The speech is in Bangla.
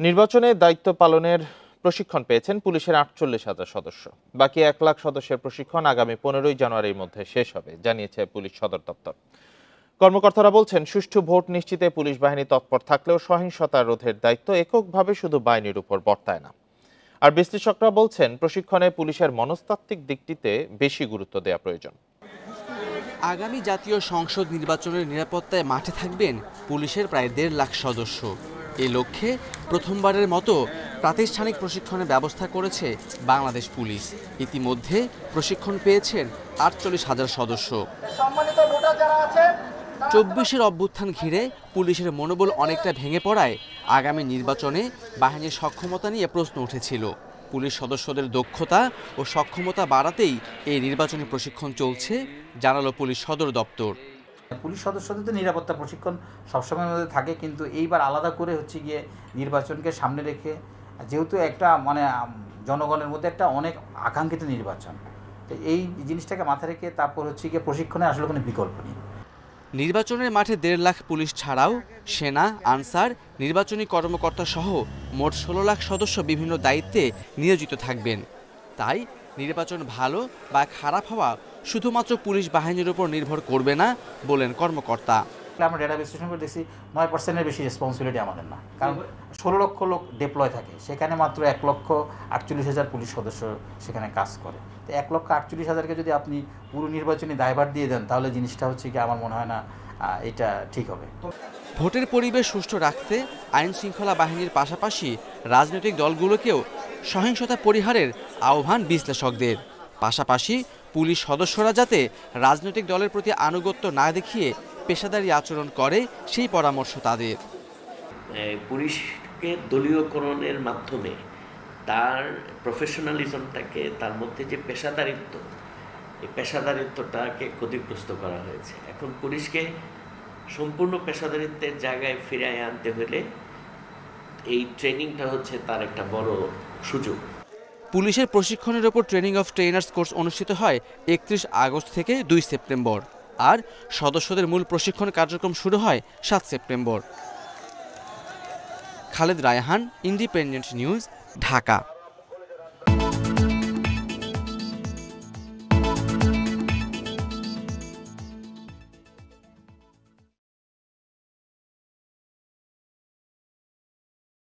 নির্বাচনে দায়িত্ব পালনের প্রশিক্ষণ পেয়েছেন পুলিশের ৪৮,০০০ সদস্য। বাকি ১,০০,০০০ সদস্যের প্রশিক্ষণ আগামী ১৫ই জানুয়ারির মধ্যে শেষ হবে, জানিয়েছে পুলিশ সদর দপ্তর। কর্মকর্তারা বলছেন, সুষ্ঠু ভোট নিশ্চিতে পুলিশ বাহিনী তৎপর থাকলেও সহিংসতা রোধের দায়িত্ব এককভাবে শুধু বাহিনীর উপর বর্তায় না। আর বিশ্লেষকরা বলছেন, প্রশিক্ষণে পুলিশের মনস্তাত্ত্বিক দিকটিতে বেশি গুরুত্ব দেওয়া প্রয়োজন। আগামী জাতীয় সংসদ নির্বাচনের নিরাপত্তায় মাঠে থাকবেন পুলিশের প্রায় ১.৫ লাখ সদস্য। এ লক্ষ্যে প্রথমবারের মতো প্রাতিষ্ঠানিক প্রশিক্ষণের ব্যবস্থা করেছে বাংলাদেশ পুলিশ। ইতিমধ্যে প্রশিক্ষণ পেয়েছেন ৪৮,০০০ সদস্য। ২৪-এর অভ্যুত্থান ঘিরে পুলিশের মনোবল অনেকটা ভেঙে পড়ায় আগামী নির্বাচনে বাহিনীর সক্ষমতা নিয়ে প্রশ্ন উঠেছিল। পুলিশ সদস্যদের দক্ষতা ও সক্ষমতা বাড়াতেই এই নির্বাচনী প্রশিক্ষণ চলছে, জানালো পুলিশ সদর দপ্তর। পুলিশ সদস্যদের তো নিরাপত্তা প্রশিক্ষণ সবসময়ের মধ্যে থাকে, কিন্তু এইবার আলাদা করে হচ্ছে গিয়ে নির্বাচনকে সামনে রেখে, যেহেতু একটা জনগণের মধ্যে একটা অনেক আকাঙ্ক্ষিত নির্বাচন, তো এই জিনিসটাকে মাথায় রেখে তারপর হচ্ছে গিয়ে প্রশিক্ষণে আসলে কোনো বিকল্প নেই। নির্বাচনের মাঠে ১.৫ লাখ পুলিশ ছাড়াও সেনা, আনসার, নির্বাচনী কর্মকর্তা সহ মোট ১৬ লাখ সদস্য বিভিন্ন দায়িত্বে নিয়োজিত থাকবেন। তাই নির্বাচন ভালো বা খারাপ হওয়া শুধুমাত্র পুলিশ বাহিনীর উপর নির্ভর করবে না, বলেন কর্মকর্তা। আমরা ডেটা বিশ্লেষণ করে দেখছি ৯%-এর বেশি রেসপন্সিবিলিটি আমাদের না, কারণ ১৬ লক্ষ লোক ডিপ্লয় থাকে, সেখানে মাত্র ১,৪৮,০০০ পুলিশ সদস্য সেখানে কাজ করে। তো ১,৪৮,০০০-কে যদি আপনি পুরো নির্বাচনী দায়ভার দিয়ে দেন, তাহলে জিনিসটা হচ্ছে কি আমার মনে হয় না এটা ঠিক হবে। ভোটের পরিবেশ সুষ্ঠু রাখতে আইন শৃঙ্খলা বাহিনীর পাশাপাশি রাজনৈতিক দলগুলোকেও সহিংসতা পরিহারের আহ্বান বিশ্লেষকদের। পাশাপাশি পুলিশ সদস্যরা যাতে রাজনৈতিক দলের প্রতি আনুগত্য না দেখিয়ে পেশাদারি আচরণ করে, সেই পরামর্শ তাদের। পুলিশকে দলীয়করণের মাধ্যমে তার প্রফেশনালিজমটাকে, তার মধ্যে যে পেশাদারিত্ব, এই পেশাদারিত্বটাকে ক্ষতিগ্রস্ত করা হয়েছে। এখন পুলিশকে সম্পূর্ণ পেশাদারিত্বের জায়গায় ফিরিয়ে আনতে হলে এই ট্রেনিংটা হচ্ছে তার একটা বড় সুযোগ। পুলিশের প্রশিক্ষণের ওপর ট্রেনিং অফ ট্রেনার্স কোর্স অনুষ্ঠিত হয় ৩১ আগস্ট থেকে ২ সেপ্টেম্বর, আর সদস্যদের মূল প্রশিক্ষণ কার্যক্রম শুরু হয় ৭ September. Khaled Raihan, independent news, Dhaka.